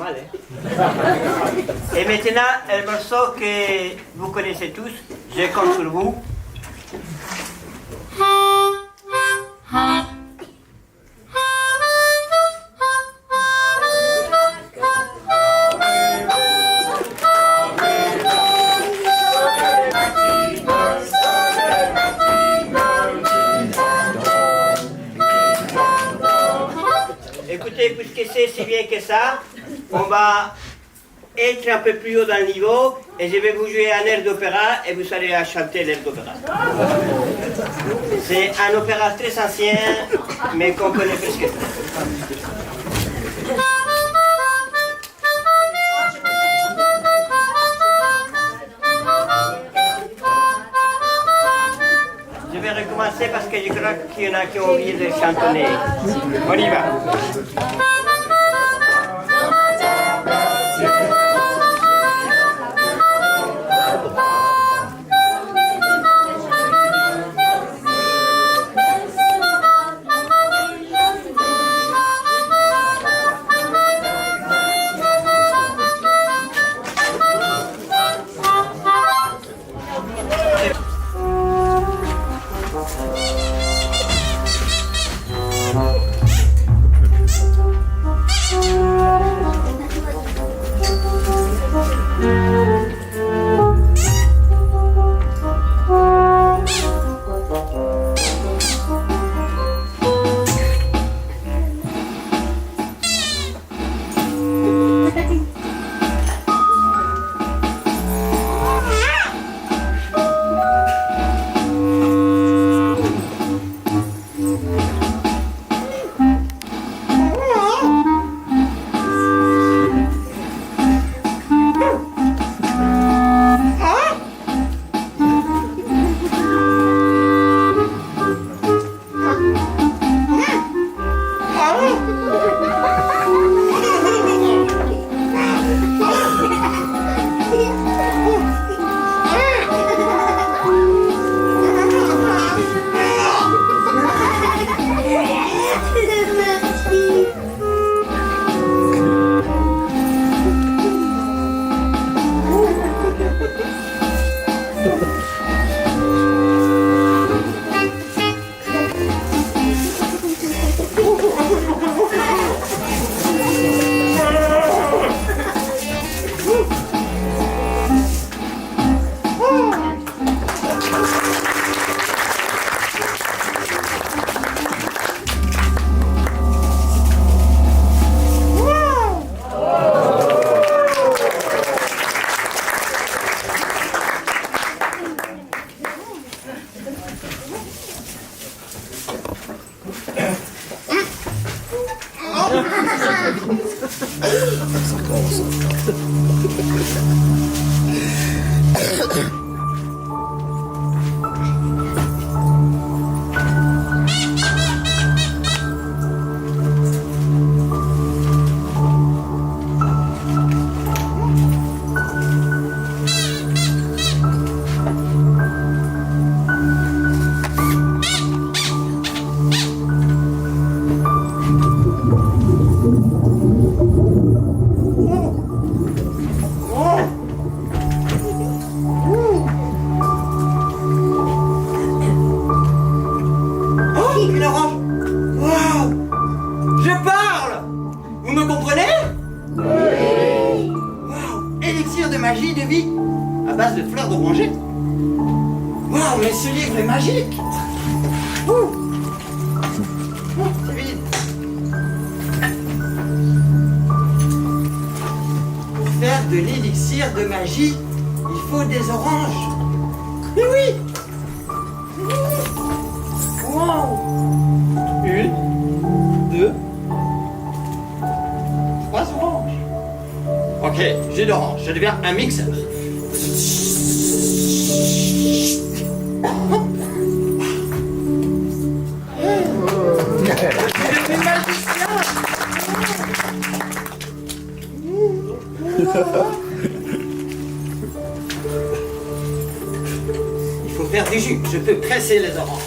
mal. Et maintenant, le morceau que vous connaissez tous, je compte sur vous. Écoutez, puisque c'est si bien que ça, on va être un peu plus haut dans le niveau et je vais vous jouer un air d'opéra et vous allez chanter l'air d'opéra. C'est un opéra très ancien, mais qu'on connaît presque tous. Je vais recommencer parce que je crois qu'il y en a qui ont oublié de chantonner. On y va. De l'élixir de magie, il faut des oranges. Mais oui. Wow. 1, 2, 3 oranges. Ok, j'ai d'orange, je deviens un mixeur. Je suis magicien. Il faut faire du jus. Je peux presser les oranges.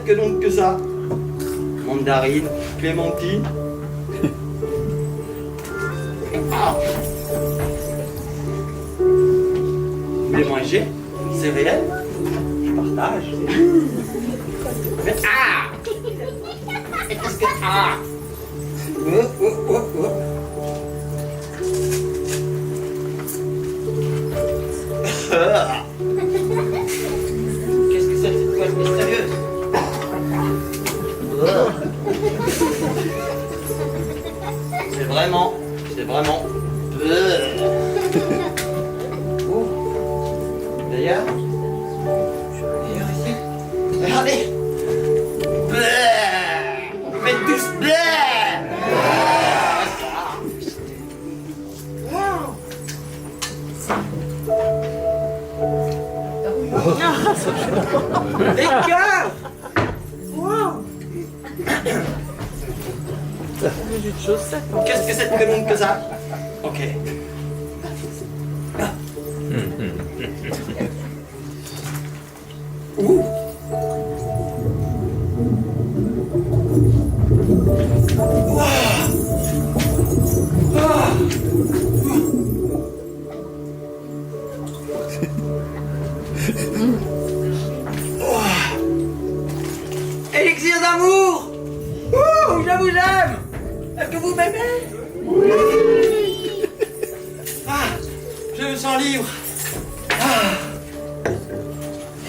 que donc que ça? Mandarine, clémentine. Ah. Vous voulez manger? C'est réel? Je partage. Mais ah! Et qu'est-ce que ah? Oh, oh, oh, oh. Qu'est-ce que c'est que cette toile mystérieuse? C'est vraiment. Oh. D'ailleurs ici. Regardez. Vous faites tous. Des cœurs. Wow. Qu'est-ce que c'est que monde que ça? Ok. Ouh. Wow. Ah. Élixir d'amour. Ouh, je vous aime. Est-ce que vous m'aimez? Oui. Ah, je me sens libre. Ah.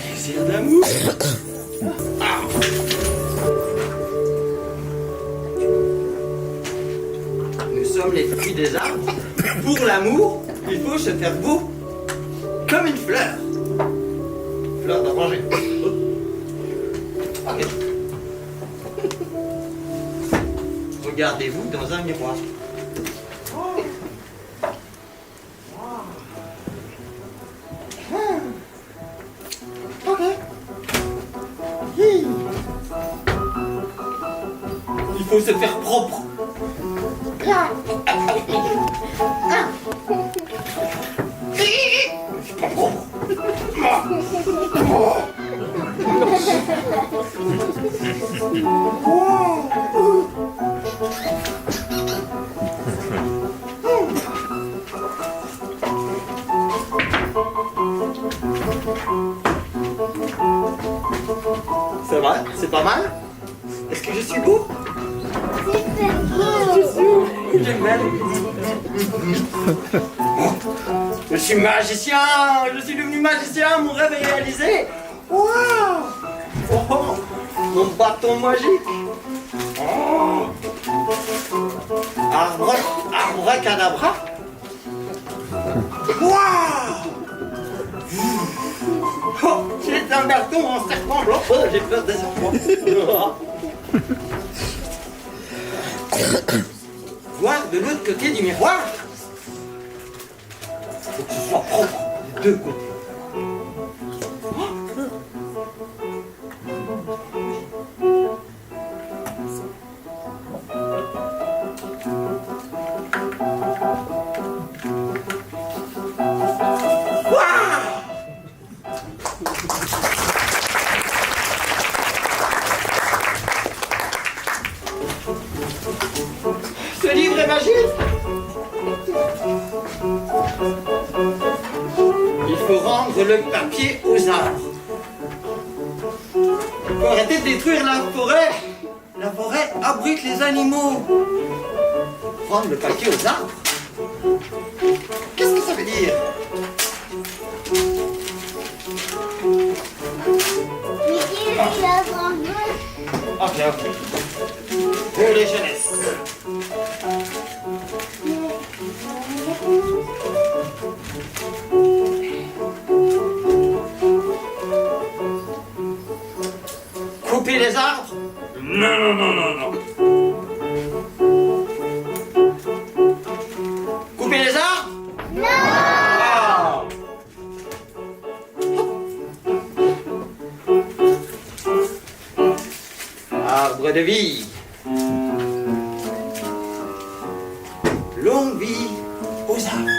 Élixir d'amour. Ah. Nous sommes les fruits des arbres. Pour l'amour, il faut se faire beau comme une fleur. Fleur d'oranger. Ok. Regardez-vous dans un miroir. Ok. Il faut se faire propre. Je suis pas propre. Ça va? C'est pas mal? Est-ce que je suis beau? J'aime bien. Je suis magicien! Je suis devenu magicien! Mon rêve est réalisé! Waouh! Oh, mon bâton magique! Oh. Abracadabra! Waouh! Oh, j'ai un bâton en serpent blanc! Oh, j'ai peur des serpents! Voir de l'autre côté du miroir. Faut que ce soit propre des deux côtés. Ce livre est magique. Il faut rendre le papier aux arbres. Il faut arrêter de détruire la forêt. La forêt abrite les animaux. Rendre le papier aux arbres? Qu'est-ce que ça veut dire? Ok. Pour les jeunesses. Couper les arbres? Non. Couper les arbres? Non. Arbre de vie. Longue vie aux arbres.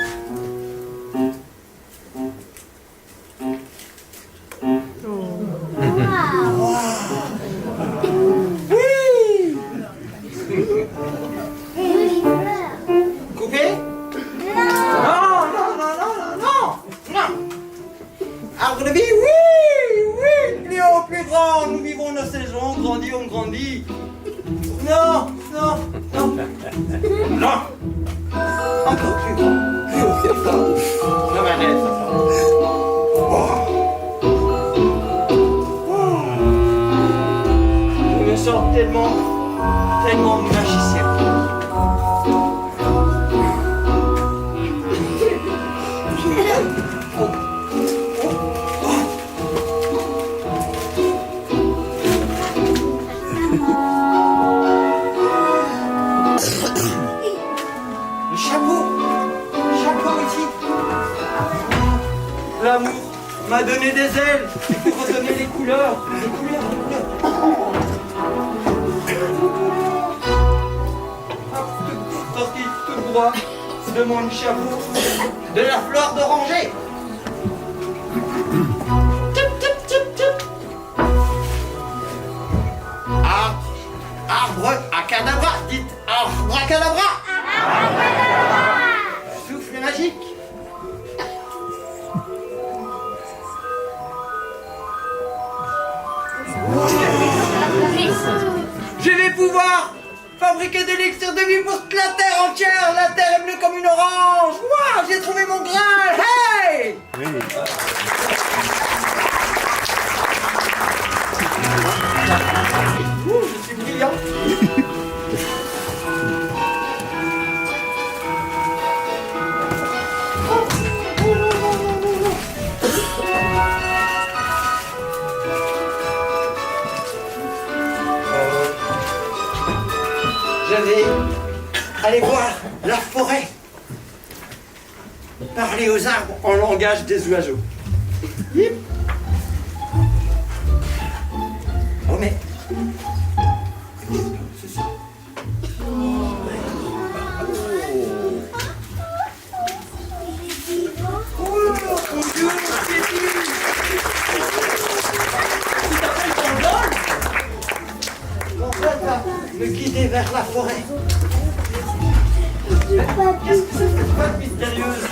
Non. Encore plus grand. Plus haut, plus fort. Je m'arrête, ça. Je me sens tellement magicien. Le chapeau ici. L'amour m'a donné des ailes pour redonner les couleurs. Sorti tout droit de mon chapeau de la fleur d'oranger. Arbre à cadabra, dites arbre à cadabra. Souffle magique. Je vais pouvoir fabriquer de l'élixir de vie pour toute la terre entière. La terre est bleue comme une orange. Moi, j'ai trouvé mon Graal. Hey! Je suis brillant. Je vais aller voir la forêt. Parler aux arbres en langage des oiseaux. Oh mais... C'est ça. Me guider vers la forêt. Qu'est-ce que c'est que cette boîte mystérieuse?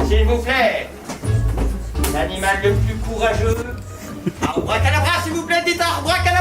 S'il vous plaît, l'animal le plus courageux. Abracadabra, s'il vous plaît, dites abracadabra.